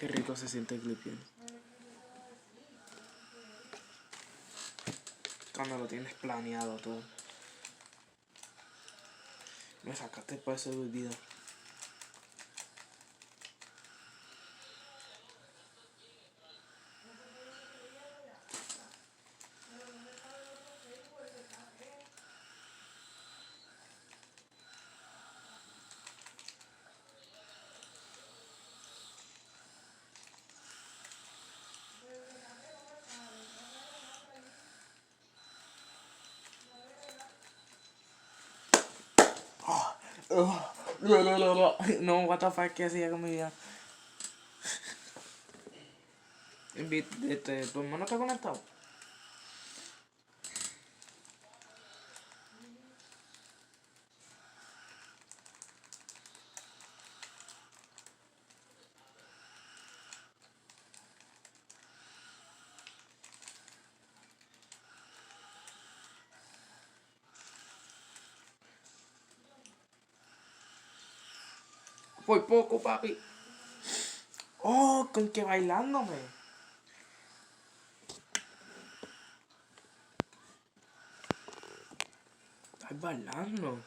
Qué rico se siente el clipping. Cuando lo tienes planeado todo. Me sacaste para ese video. No, what the fuck, ¿qué hacía con mi vida? ¿Tu hermano está conectado? Por poco, papi. Oh, con que bailándome. Estás bailando.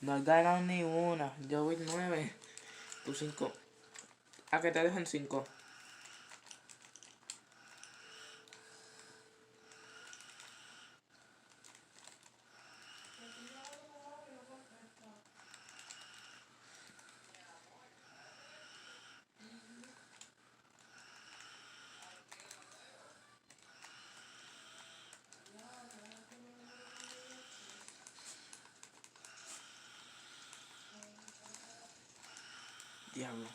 No has ganado ni una. Yo voy 9. Tú 5. ¿A que te dejan 5? Diablo.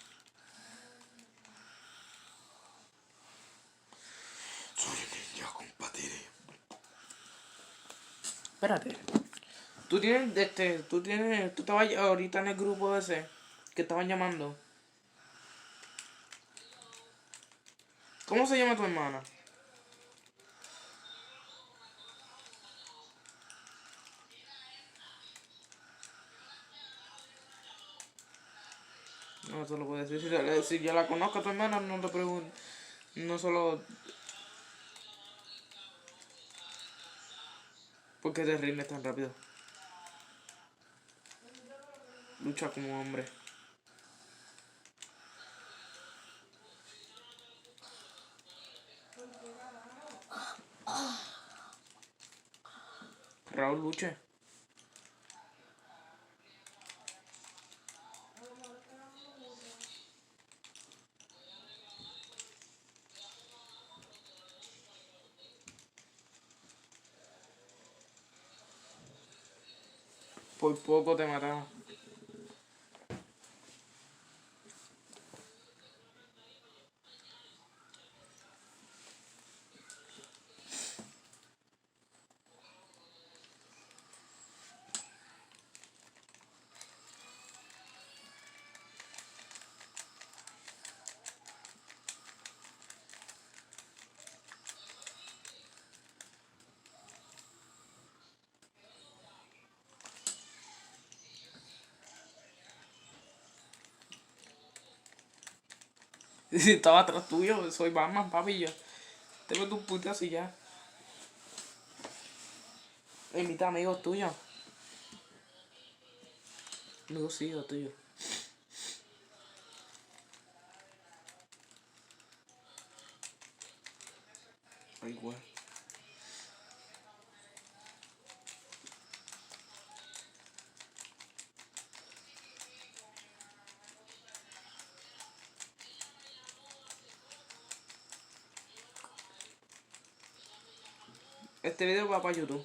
Soy ninja, compadre. Espérate. Tú estabas ahorita en el grupo ese que estaban llamando. ¿Cómo se llama tu hermana? No te lo puedo decir. Si yo la conozco a tu hermana, no te pregunto. No solo. ¿Por qué te rindes tan rápido? Lucha como hombre. Raúl, luche. Por poco te matamos. Si estaba atrás tuyo, soy Batman, papi. Yo tengo tus putas y ya. Invita amigos tuyos. Amigos sí, o tuyos. Ay, güey. Este video va para YouTube.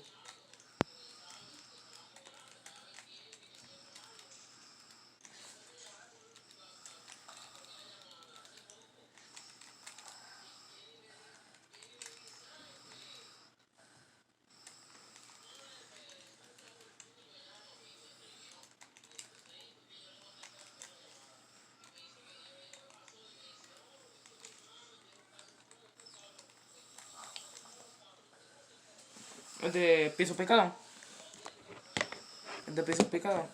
¿Es de piso picado? ¿Es de piso picado?